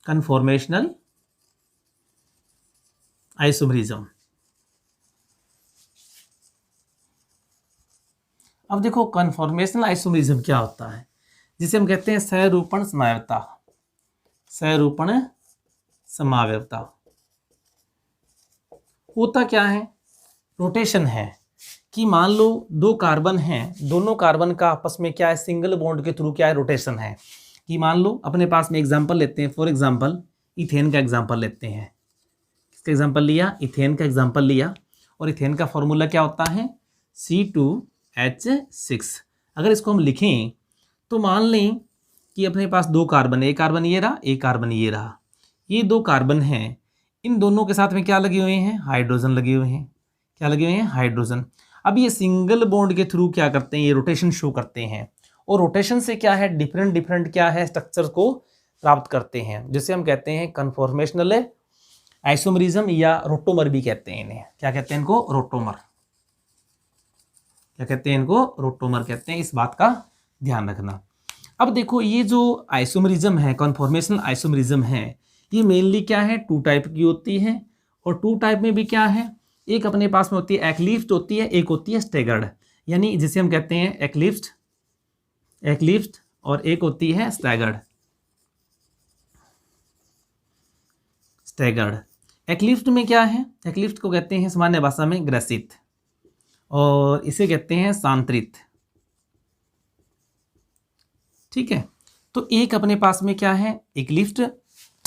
Conformational isomerism. अब देखो conformational isomerism क्या होता है, जिसे हम कहते हैं सहरूपण समावयवता। सहरूपण समावयवता होता क्या है, रोटेशन है कि मान लो दो कार्बन हैं, दोनों कार्बन का आपस में क्या है, सिंगल बॉन्ड के थ्रू क्या है, रोटेशन है। कि मान लो अपने पास में एग्जांपल लेते हैं, फॉर एग्जांपल इथेन का एग्जांपल लेते हैं। किसका एग्जांपल लिया, इथेन का एग्जांपल लिया। और इथेन का फॉर्मूला क्या होता है, C2H6। अगर इसको हम लिखें तो मान लें कि अपने पास दो कार्बन, एक कार्बन ये रहा, एक कार्बन ये रहा। ये दो कार्बन हैं, इन दोनों के साथ में क्या लगे हुए हैं, हाइड्रोजन लगे हुए हैं। क्या लगे हुए हैं, हाइड्रोजन। अब ये सिंगल बॉन्ड के थ्रू क्या करते हैं, ये रोटेशन शो करते हैं। और रोटेशन से क्या है, डिफरेंट डिफरेंट क्या है, स्ट्रक्चर को प्राप्त करते हैं, जिसे हम कहते हैं कन्फॉर्मेशनल आइसोमरिज्म या रोटोमर भी कहते हैं इन्हें। क्या कहते हैं इनको, रोटोमर। क्या कहते हैं इनको, रोटोमर कहते हैं। इस बात का ध्यान रखना। अब देखो ये जो आइसोमरिज्म है, कन्फॉर्मेशनल आइसोमरिज्म है, ये मेनली क्या है, टू टाइप की होती है। और टू टाइप में भी क्या है, एक अपने पास में होती है एक्लिप्स्ड होती है, एक होती है स्टैगर्ड, यानी जिसे हम कहते हैं एक्लिप्स्ड और एक होती है स्टैगर्ड। एक्लिप्स्ड में क्या है, एक्लिप्स्ड को कहते हैं सामान्य भाषा में ग्रसित, और इसे कहते हैं सांत्रित। ठीक है, तो एक अपने पास में क्या है, एक्लिप्स्ड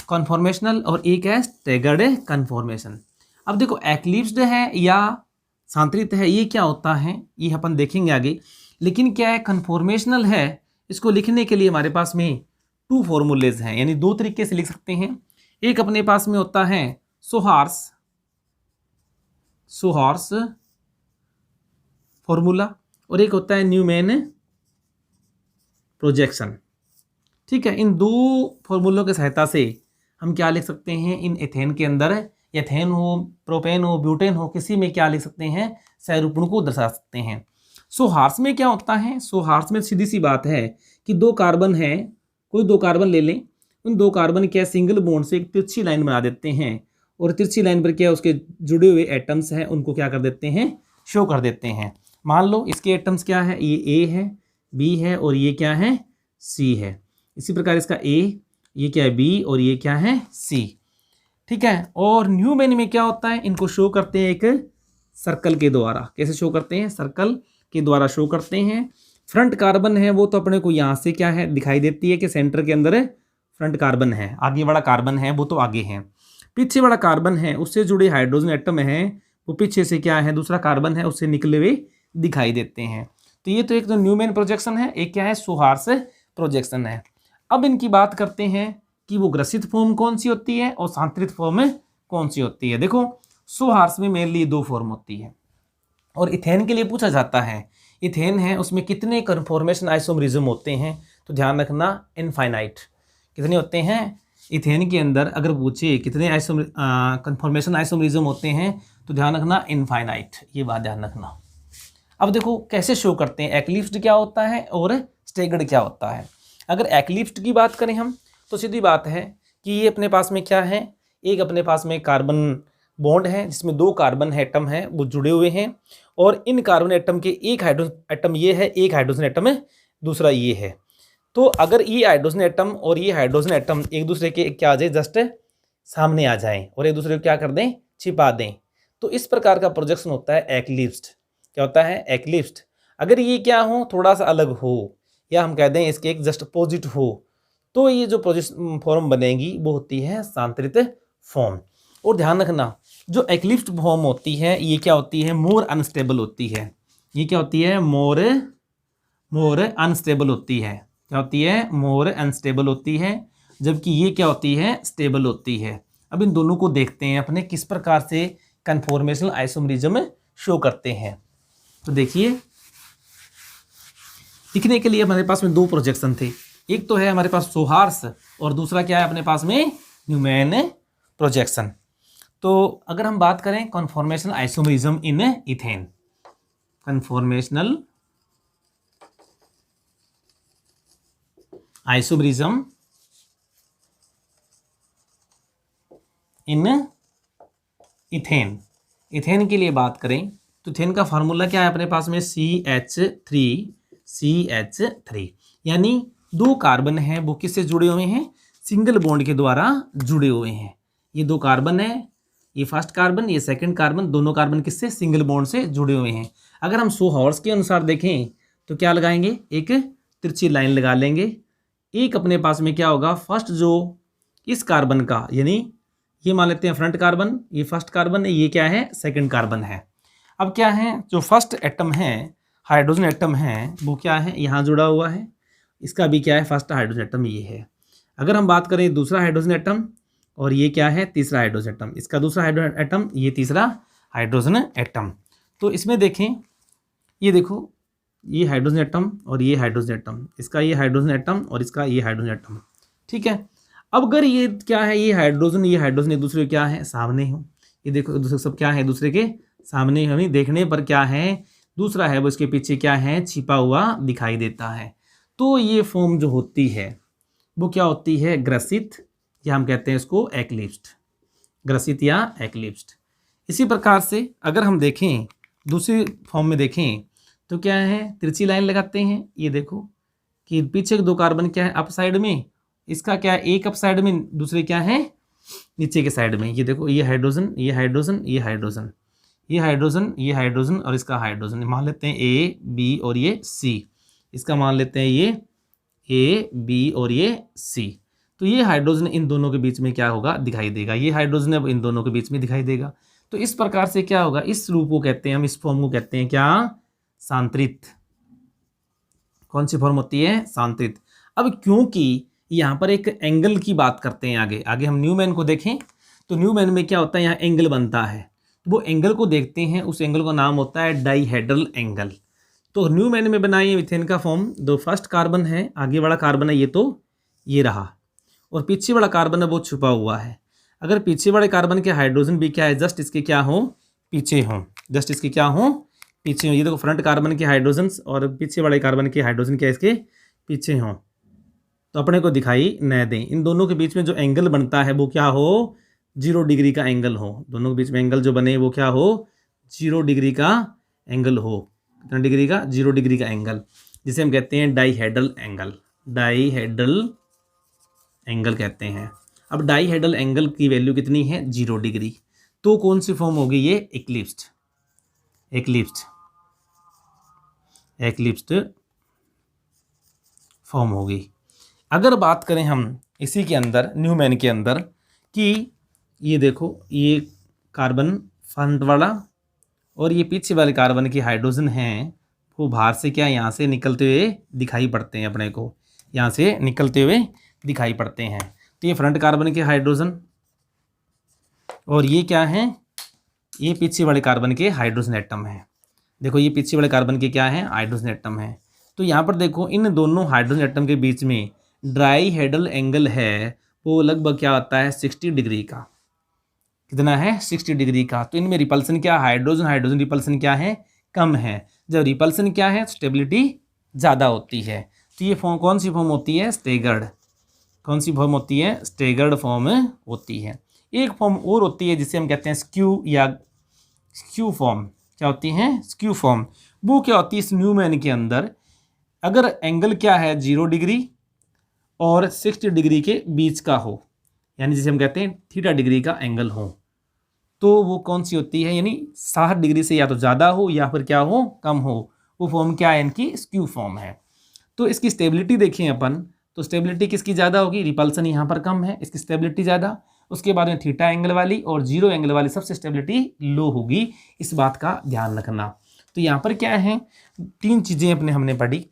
कन्फॉर्मेशनल और एक है स्टैगर्ड कन्फॉर्मेशन। अब देखो एक्लिप्स्ड है या सांत्रित है, ये क्या होता है ये अपन देखेंगे आगे। लेकिन क्या है, कन्फॉर्मेशनल है, इसको लिखने के लिए हमारे पास में टू फॉर्मूलेज हैं, यानी दो तरीके से लिख सकते हैं। एक अपने पास में होता है सोहार्स फॉर्मूला, और एक होता है न्यूमैन प्रोजेक्शन। ठीक है, इन दो फॉर्मूलों की सहायता से हम क्या लिख सकते हैं, इन एथेन के अंदर एथेन हो, प्रोपेन हो, ब्यूटेन हो, किसी में क्या लिख सकते हैं, सहरूपण को दर्शा सकते हैं। सोहार्स में क्या होता है, सोहार्स में सीधी सी बात है कि दो कार्बन है, कोई दो कार्बन ले लें, उन दो कार्बन क्या सिंगल बॉन्ड से एक तिरछी लाइन बना देते हैं, और तिरछी लाइन पर क्या उसके जुड़े हुए एटम्स हैं उनको क्या कर देते हैं, शो कर देते हैं। मान लो इसके एटम्स क्या है, ये ए है, बी है, और ये क्या है, सी है। इसी प्रकार इसका ए, ये क्या है, बी, और ये क्या है, सी। ठीक है, और न्यूमैन में क्या होता है, इनको शो करते हैं एक सर्कल के द्वारा। कैसे शो करते हैं, सर्कल के द्वारा शो करते हैं। फ्रंट कार्बन है वो तो अपने को यहाँ से क्या है दिखाई देती है कि सेंटर के अंदर फ्रंट कार्बन है, आगे वाला कार्बन है वो तो आगे है। पीछे वाला कार्बन है उससे जुड़े हाइड्रोजन एटम है वो पीछे से क्या है, दूसरा कार्बन है उससे निकले हुए दिखाई देते हैं। तो ये तो एक तो न्यूमैन प्रोजेक्शन है, एक क्या है, सोहार्स प्रोजेक्शन है। अब इनकी बात करते हैं कि वो ग्रसित फॉर्म कौन सी होती है और सांत्रित फॉर्म कौन सी होती है। देखो सोहार्स में मेनली दो फॉर्म होती है, और इथेन के लिए पूछा जाता है, इथेन है उसमें कितने कन्फॉर्मेशन आइसोमरिज्म होते हैं, तो ध्यान रखना इनफाइनाइट। कितने होते हैं इथेन के अंदर, अगर पूछे कितने कन्फॉर्मेशन आइसोमरिज्म होते हैं तो ध्यान रखना इनफाइनाइट, ये बात ध्यान रखना। अब देखो कैसे शो करते हैं, एक्लिप्स्ड क्या होता है और स्टैगर्ड क्या होता है। अगर एक्लिप्स्ड की बात करें हम तो सीधी बात है कि ये अपने पास में क्या है, एक अपने पास में कार्बन बॉन्ड है जिसमें दो कार्बन एटम है वो जुड़े हुए हैं, और इन कार्बन एटम के एक हाइड्रोजन एटम ये है, एक हाइड्रोजन एटम है दूसरा ये है। तो अगर ये हाइड्रोजन एटम और ये हाइड्रोजन एटम एक दूसरे के क्या आ जाए, जस्ट सामने आ जाएं और एक दूसरे को क्या कर दें, छिपा दें, तो इस प्रकार का प्रोजेक्शन होता है एक्लिप्स्ड। क्या होता है, एक्लिप्स्ड। अगर ये क्या हो, थोड़ा सा अलग हो, या हम कह दें इसके एक जस्ट अपोजिट हो, तो ये जो प्रोजेक्शन फॉर्म बनेगी वो होती है सांत्रित फॉर्म। और ध्यान रखना जो एक्लिप्स्ड फॉर्म होती है ये क्या होती है, मोर अनस्टेबल होती है। ये क्या होती है, मोर अनस्टेबल होती है। क्या होती है, मोर अनस्टेबल होती है, जबकि ये क्या होती है, स्टेबल होती है। अब इन दोनों को देखते हैं अपने किस प्रकार से कन्फॉर्मेशनल आइसोमरिज्म शो करते हैं। तो देखिए लिखने के लिए हमारे पास में दो प्रोजेक्शन थे, एक तो है हमारे पास सोहार्स और दूसरा क्या है अपने पास में न्यूमैन प्रोजेक्शन। तो अगर हम बात करें कन्फॉर्मेशनल आइसोमरिज्म इन इथेन, कन्फॉर्मेशनल आइसोमरिज्म इन इथेन। इथेन के लिए बात करें तो इथेन का फार्मूला क्या है अपने पास में, CH3, यानी दो कार्बन हैं वो किससे जुड़े हुए हैं, सिंगल बॉन्ड के द्वारा जुड़े हुए हैं। ये दो कार्बन है, ये फर्स्ट कार्बन, ये सेकंड कार्बन, दोनों कार्बन किससे, सिंगल बॉन्ड से जुड़े हुए हैं। अगर हम सो हॉर्स के अनुसार देखें तो क्या लगाएंगे, एक तिरछी लाइन लगा लेंगे। एक अपने पास में क्या होगा, फर्स्ट जो इस कार्बन का, यानी ये मान लेते हैं फ्रंट कार्बन, ये फर्स्ट कार्बन है, ये क्या है, सेकंड कार्बन है। अब क्या है, जो फर्स्ट एटम है, हाइड्रोजन एटम है, वो क्या है, यहाँ जुड़ा हुआ है। इसका भी क्या है, फर्स्ट हाइड्रोजन एटम ये है। अगर हम बात करें दूसरा हाइड्रोजन एटम, और ये क्या है, तीसरा हाइड्रोजन एटम, इसका दूसरा हाइड्रोजन एटम, ये तीसरा हाइड्रोजन एटम। तो इसमें देखें, ये देखो, ये हाइड्रोजन एटम और ये हाइड्रोजन एटम, इसका ये हाइड्रोजन एटम और इसका ये हाइड्रोजन एटम, ठीक है। अब अगर ये क्या है, ये हाइड्रोजन एक दूसरे क्या है, सामने हो, ये देखो दूसरे सब क्या है, दूसरे के सामने, हमें देखने पर क्या है, दूसरा है वो इसके पीछे क्या है, छिपा हुआ दिखाई देता है। तो ये फॉर्म जो होती है वो क्या होती है, ग्रसित, या हम कहते हैं इसको एक्लिप्स्ड, ग्रसित या एक्लिप्स्ड। इसी प्रकार से अगर हम देखें दूसरी फॉर्म में देखें तो क्या है, तिरछी लाइन लगाते हैं, ये देखो कि पीछे दो कार्बन क्या है, अप साइड में, इसका क्या है, एक अप साइड में, दूसरे क्या है, नीचे के साइड में। ये देखो, ये हाइड्रोजन, ये हाइड्रोजन, ये हाइड्रोजन, ये हाइड्रोजन, ये हाइड्रोजन और इसका हाइड्रोजन, मान लेते हैं ए, बी और ये सी। इसका मान लेते हैं ये ए, बी और ये सी। तो ये हाइड्रोजन इन दोनों के बीच में क्या होगा, दिखाई देगा। ये हाइड्रोजन अब इन दोनों के बीच में दिखाई देगा। तो इस प्रकार से क्या होगा, इस रूप को कहते हैं हम, इस फॉर्म को कहते हैं क्या, सांत्रित। कौन सी फॉर्म होती है, सांत्रित। अब क्योंकि यहाँ पर एक एंगल की बात करते हैं, आगे आगे हम न्यूमैन को देखें तो न्यूमैन में क्या होता है, यहाँ एंगल बनता है, वो एंगल को देखते हैं, उस एंगल का नाम होता है डाइहेड्रल एंगल। तो न्यूमैन में बनाइए मिथेन का फॉर्म, दो फर्स्ट कार्बन है, आगे वाला कार्बन है, ये तो ये रहा, और पीछे वाला कार्बन है वो छुपा हुआ है। अगर पीछे वाले कार्बन के हाइड्रोजन भी क्या है, जस्ट इसके क्या हो, पीछे हो, जस्ट इसके क्या हो, पीछे हो। ये देखो, फ्रंट कार्बन के हाइड्रोजन और पीछे वाले कार्बन के हाइड्रोजन क्या इसके पीछे हो, तो अपने को दिखाई न दें। इन दोनों के बीच में जो एंगल बनता है वो क्या हो, 0 डिग्री का एंगल हो। दोनों के बीच में एंगल जो बने वो क्या हो, 0 डिग्री का एंगल हो। कितना डिग्री का, 0 डिग्री का एंगल, जिसे हम कहते हैं डाइहेड्रल एंगल, डाइहेड्रल एंगल कहते हैं। अब डाइहेड्रल एंगल की वैल्यू कितनी है, 0 डिग्री। तो कौन सी फॉर्म होगी, ये एक्लिप्स्ड, एक्लिप्स्ड, एक्लिप्स्ड फॉर्म होगी। अगर बात करें हम इसी के अंदर, न्यूमैन के अंदर, कि ये देखो, ये कार्बन फ्रंट वाला और ये पीछे वाले कार्बन के हाइड्रोजन हैं, वो बाहर से क्या यहाँ से निकलते हुए दिखाई पड़ते हैं, अपने को यहाँ से निकलते हुए दिखाई पड़ते हैं। तो ये फ्रंट कार्बन के हाइड्रोजन और ये क्या है, ये पीछे वाले कार्बन के हाइड्रोजन एटम है। देखो, ये पीछे वाले कार्बन के क्या है, हाइड्रोजन एटम है। तो यहाँ पर देखो, इन दोनों हाइड्रोजन एटम के बीच में डाइहेड्रल एंगल है, वो लगभग क्या होता है, 60 डिग्री का। कितना है, 60 डिग्री का। तो इनमें रिपल्सन क्या, हाइड्रोजन हाइड्रोजन रिपल्सन क्या है, कम है। जब रिपल्सन क्या है, स्टेबिलिटी ज़्यादा होती है। तो ये फॉर्म कौन सी फॉर्म होती है, स्टेगर्ड। कौन सी फॉर्म होती है, स्टेगर्ड फॉर्म होती है। एक फॉर्म और होती है जिसे हम कहते हैं स्क्यू या स्क्यू फॉर्म। क्या होती है, स्क्यू फॉर्म। वो क्या होती है, इस न्यूमैन के अंदर अगर एंगल क्या है, 0 डिग्री और 60 डिग्री के बीच का हो, यानी जिसे हम कहते हैं थीटा डिग्री का एंगल हो, तो वो कौन सी होती है, यानी 60 डिग्री से या तो ज़्यादा हो या फिर क्या हो, कम हो, वो फॉर्म क्या है, इनकी स्क्यू फॉर्म है। तो इसकी स्टेबिलिटी देखें अपन, तो स्टेबिलिटी किसकी ज़्यादा होगी, रिपल्सन यहाँ पर कम है, इसकी स्टेबिलिटी ज़्यादा। उसके बाद में थीटा एंगल वाली और 0 एंगल वाली सबसे स्टेबिलिटी लो होगी, इस बात का ध्यान रखना। तो यहाँ पर क्या है, 3 चीज़ें अपने हमने पढ़ी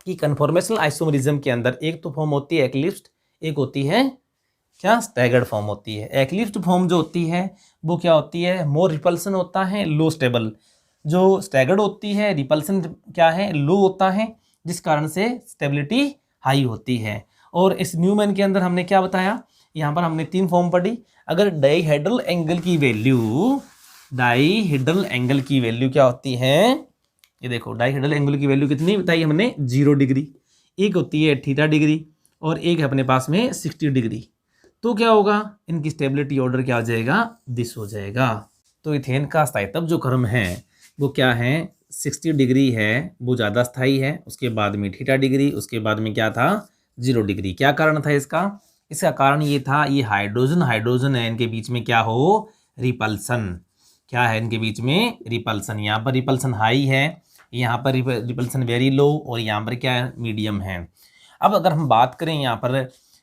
कि कन्फॉर्मेशनल आइसोमरिज्म के अंदर एक तो फॉर्म होती है एक्लिप्स्ड, एक होती है क्या, स्टैगर्ड फॉर्म होती है। एक्लिप्स्ड फॉर्म जो होती है वो क्या होती है, मोर रिपल्सन होता है, लो स्टेबल। जो स्टैगर्ड होती है, रिपल्सन क्या है, लो होता है, जिस कारण से स्टेबिलिटी हाई होती है। और इस न्यूमैन के अंदर हमने क्या बताया, यहाँ पर हमने 3 फॉर्म पढ़ी। अगर डाइहेड्रल एंगल की वैल्यू, डाइहेड्रल एंगल की वैल्यू क्या होती है, ये देखो, डाइहेड्रल एंगल की वैल्यू कितनी बताई हमने, 0 डिग्री। एक होती है थीटा डिग्री, और एक है अपने पास में 60 डिग्री। तो क्या होगा, इनकी स्टेबिलिटी ऑर्डर क्या हो जाएगा, दिस हो जाएगा। तो इथेन का स्थायित्व जो क्रम है वो क्या है, 60 डिग्री है, वो ज़्यादा स्थायी है। उसके बाद में थीटा डिग्री, उसके बाद में क्या था, 0 डिग्री। क्या कारण था इसका, इसका कारण ये था, ये हाइड्रोजन है, इनके बीच में क्या हो, रिपल्सन। क्या है इनके बीच में, रिपल्सन। यहाँ पर रिपल्सन हाई है, यहाँ पर रिपल्सन वेरी लो, और यहाँ पर क्या है, मीडियम है। अब अगर हम बात करें यहाँ पर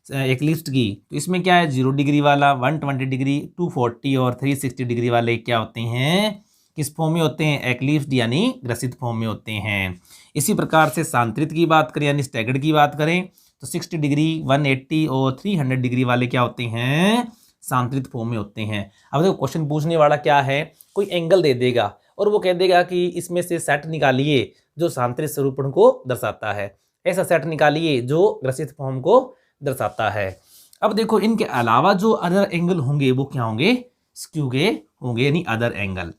एक्लिप्स की, तो इसमें क्या है, 0 डिग्री वाला, 120 डिग्री, 240 और 360 डिग्री वाले क्या होते हैं, किस फॉर्म में होते हैं, एक्लिप्स यानी ग्रसित फॉर्म में होते हैं। इसी प्रकार से सांतरित की बात करें यानी स्टैगर्ड की बात करें, तो 60 डिग्री, 180 और 300 डिग्री वाले क्या होते हैं, सांतरित फॉर्म में होते हैं। अब देखो क्वेश्चन पूछने वाला क्या है, कोई एंगल दे देगा और वो कह देगा कि इसमें से सेट निकालिए जो सांतरित स्वरूपण को दर्शाता है, ऐसा सेट निकालिए जो ग्रसित फॉर्म को दर्शाता है। अब देखो इनके अलावा जो अदर एंगल होंगे वो क्या होंगे, स्क्यू के होंगे, यानी अदर एंगल।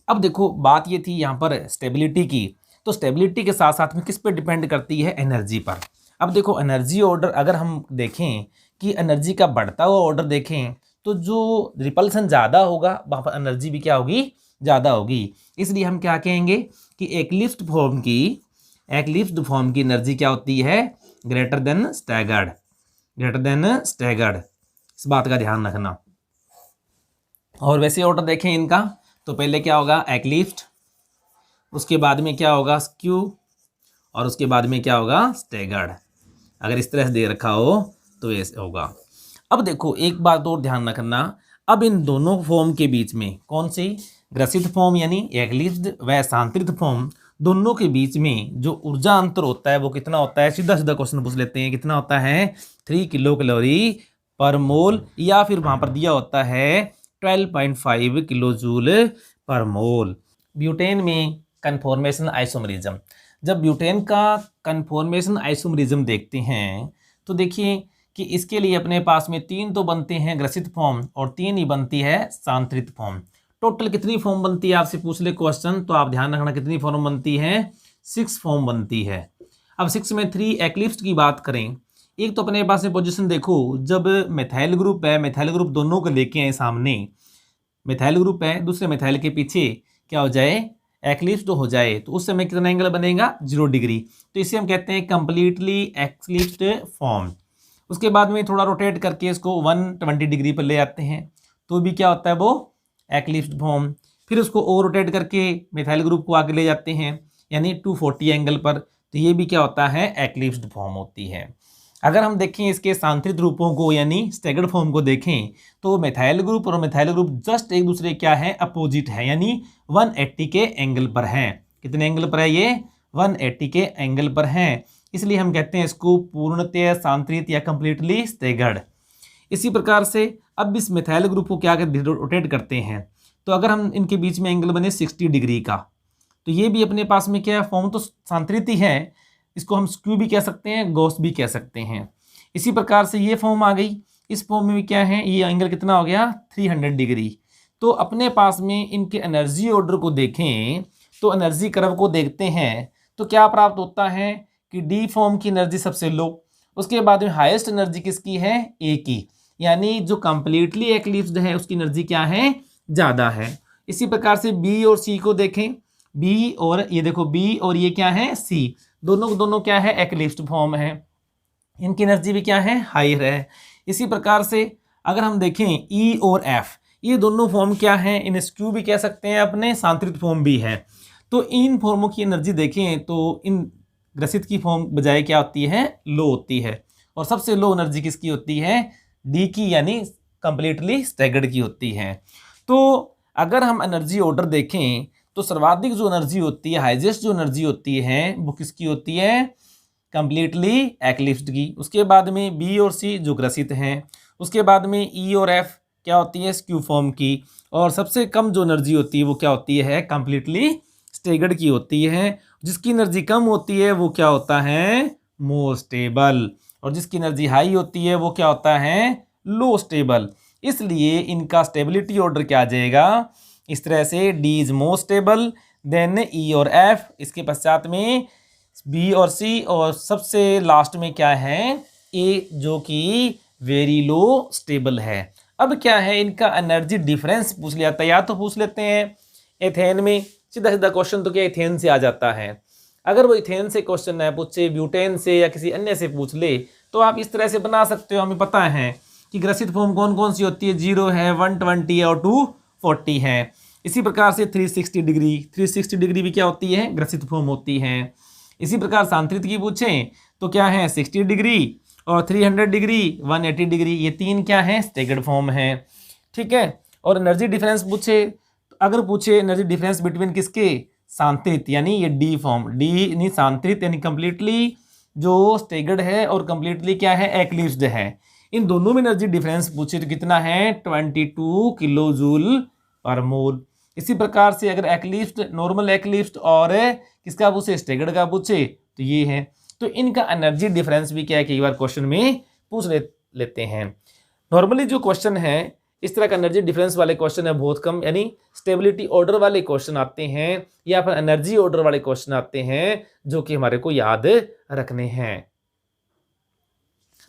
अब देखो बात ये थी यहाँ पर स्टेबिलिटी की, तो स्टेबिलिटी के साथ साथ में किस पे डिपेंड करती है, एनर्जी पर। अब देखो एनर्जी ऑर्डर अगर हम देखें कि एनर्जी का बढ़ता हुआ ऑर्डर देखें, तो जो रिपल्सन ज़्यादा होगा वहाँ पर एनर्जी भी क्या होगी, ज़्यादा होगी। इसलिए हम क्या कहेंगे कि एक्लिप्स्ड फॉर्म की एनर्जी क्या होती है, ग्रेटर देन स्टैगर्ड, इस बात का ध्यान रखना। और वैसे ऑर्डर देखें इनका, तो पहले क्या होगा, एक्लिप्स्ड, उसके बाद में क्या होगा, स्क्यू, और उसके बाद में क्या होगा, स्टैगर्ड। अगर इस तरह से दे रखा हो तो ऐसे होगा। अब देखो एक बात और ध्यान रखना, अब इन दोनों फॉर्म के बीच में कौन सी, ग्रसित फॉर्म यानी एक्लिप्स्ड व सांतरित फॉर्म, दोनों के बीच में जो ऊर्जा अंतर होता है वो कितना होता है, सीधा सीधा क्वेश्चन पूछ लेते हैं, कितना होता है, 3 किलो कैलोरी पर मोल, या फिर वहाँ पर दिया होता है 12.5 किलो जूल पर मोल। ब्यूटेन में कन्फॉर्मेशन आइसोमरिज्म, जब ब्यूटेन का कन्फॉर्मेशन आइसोमरिज्म देखते हैं तो देखिए कि इसके लिए अपने पास में 3 तो बनते हैं ग्रसित फॉर्म और 3 ही बनती है सांतरित फॉर्म। टोटल कितनी फॉर्म बनती है, आपसे पूछ ले क्वेश्चन, तो आप ध्यान रखना कितनी फॉर्म बनती है, 6 फॉर्म बनती है। अब 6 में 3 एक्लिप्स की बात करें, एक तो अपने पास में पोजीशन देखो, जब मिथाइल ग्रुप है, मिथाइल ग्रुप दोनों को लेके आए सामने, मिथाइल ग्रुप है, दूसरे मिथाइल के पीछे क्या हो जाए, एक्लिप्स्ड हो जाए, तो उस समय कितना एंगल बनेगा, 0 डिग्री। तो इसे हम कहते हैं कंप्लीटली एक्लिप्स्ड फॉर्म। उसके बाद में थोड़ा रोटेट करके इसको 120 डिग्री पर ले आते हैं, तो भी क्या होता है, वो एक्लिप्स्ड फॉर्म। फिर उसको और रोटेट करके मिथाइल ग्रुप को आगे ले जाते हैं यानी 240 एंगल पर, तो ये भी क्या होता है, एक्लिप्स्ड फॉर्म होती है। अगर हम देखें इसके सांतरित रूपों को यानी स्टैगर्ड फॉर्म को देखें, तो मिथाइल ग्रुप और मिथाइल ग्रुप जस्ट एक दूसरे क्या है, अपोजिट है, यानी 180 के एंगल पर है। कितने एंगल पर है ये, 180 के एंगल पर है, इसलिए हम कहते हैं इसको पूर्णतः सांतरित या कंप्लीटली स्टैगर्ड। इसी प्रकार से अब इस मिथाइल ग्रुप को क्या रोटेट करते हैं, तो अगर हम इनके बीच में एंगल बने 60 डिग्री का, तो ये भी अपने पास में क्या है, फॉर्म तो सांतरित ही है, इसको हम स्क्यू भी कह सकते हैं, गॉस भी कह सकते हैं। इसी प्रकार से ये फॉर्म आ गई, इस फॉर्म में भी क्या है, ये एंगल कितना हो गया, 300 डिग्री। तो अपने पास में इनके एनर्जी ऑर्डर को देखें, तो एनर्जी कर्व को देखते हैं, तो क्या प्राप्त होता है कि डी फॉर्म की एनर्जी सबसे लो, उसके बाद में हाईएस्ट एनर्जी किसकी है, ए की, यानी जो कंप्लीटली एक्लिप्स्ड है उसकी एनर्जी क्या है, ज़्यादा है। इसी प्रकार से बी और सी को देखें, बी और ये देखो, बी और ये क्या है, सी, दोनों क्या है, एक्लिप्स्ड फॉर्म है, इनकी एनर्जी भी क्या है, हायर है। इसी प्रकार से अगर हम देखें ई और एफ, ये दोनों फॉर्म क्या है, इन स्क्यू भी कह सकते हैं, अपने सांतरित फॉर्म भी है। तो इन फॉर्मों की एनर्जी देखें तो इन ग्रसित की फॉर्म बजाय क्या होती है, लो होती है, और सबसे लो एनर्जी किसकी होती है, डी की, यानी कंप्लीटली स्टैगर्ड की होती है। तो अगर हम एनर्जी ऑर्डर देखें तो सर्वाधिक जो एनर्जी होती है, हाईएस्ट जो एनर्जी होती है वो किसकी होती है, कंप्लीटली एक्लिप्स्ड की। उसके बाद में बी और सी जो ग्रसित हैं, उसके बाद में ई और एफ क्या होती है, स्क्यू फॉर्म की, और सबसे कम जो एनर्जी होती है वो क्या होती है, कंप्लीटली स्टैगर्ड की होती है। जिसकी एनर्जी कम होती है वो क्या होता है, मोर स्टेबल, और जिसकी एनर्जी हाई होती है वो क्या होता है, लो स्टेबल। इसलिए इनका स्टेबिलिटी ऑर्डर क्या आ जाएगा, इस तरह से D is more stable than E और एफ, इसके पश्चात में बी और सी, और सबसे लास्ट में क्या है, ए, जो कि वेरी लो स्टेबल है। अब क्या है, इनका एनर्जी डिफरेंस पूछ लिया था, या तो पूछ लेते हैं एथेन में, सीधा सीधा क्वेश्चन तो क्या एथेन से आ जाता है। अगर वो इथेन से क्वेश्चन ना पूछे, ब्यूटेन से या किसी अन्य से पूछ ले, तो आप इस तरह से बना सकते हो। हमें पता है कि ग्रसित फॉर्म कौन कौन सी होती है, 0 है, 120 है और 240 है। इसी प्रकार से 360 डिग्री, 360 डिग्री भी क्या होती है, ग्रसित फॉर्म होती है। इसी प्रकार सांतरित की पूछें तो क्या है, 60 डिग्री और 300 डिग्री, 180 डिग्री, ये तीन क्या है, स्टेगर्ड फॉर्म है। ठीक है। और एनर्जी डिफरेंस पूछे, अगर पूछे एनर्जी डिफरेंस बिटवीन किसके, सांतरित, यानी ये डी फॉर्म, डी यानी सांतरित यानी कंप्लीटली जो स्टेगर्ड है और कंप्लीटली क्या है, एक्लिप्स्ड है, इन दोनों में एनर्जी डिफरेंस पूछे तो कितना है, 22 किलो जूल पर मोल। इसी प्रकार से अगर एक्लिप्स्ड, नॉर्मल एक्लिप्स्ड और किसका पूछे, स्टेगर्ड का पूछे तो ये है। तो इनका एनर्जी डिफरेंस भी क्या है, कई बार क्वेश्चन में पूछ लेते हैं। नॉर्मली जो क्वेश्चन है इस तरह का एनर्जी डिफरेंस वाले क्वेश्चन है बहुत कम, यानी स्टेबिलिटी ऑर्डर वाले क्वेश्चन आते हैं या फिर एनर्जी ऑर्डर वाले क्वेश्चन आते हैं जो कि हमारे को याद रखने हैं।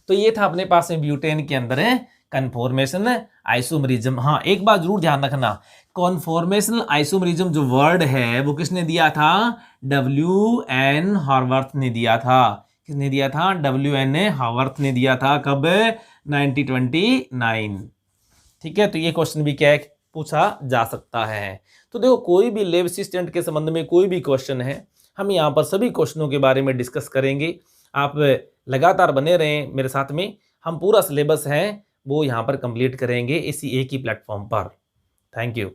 तो ये था अपने पास में ब्यूटेन के अंदर है कन्फॉर्मेशन आइसोमरिज्म। हाँ, एक बात जरूर ध्यान रखना, कॉन्फॉर्मेशनल आइसोमरिज्म जो वर्ड है वो किसने दिया था, WN हावर्थ ने दिया था। किसने दिया था, WN हावर्थ ने दिया था। कब, 1929। ठीक है। तो ये क्वेश्चन भी क्या है, पूछा जा सकता है। तो देखो, कोई भी लैब असिस्टेंट के संबंध में कोई भी क्वेश्चन है, हम यहाँ पर सभी क्वेश्चनों के बारे में डिस्कस करेंगे। आप लगातार बने रहें मेरे साथ में, हम पूरा सिलेबस है वो यहाँ पर कंप्लीट करेंगे इसी एक ही प्लेटफॉर्म पर। Thank you.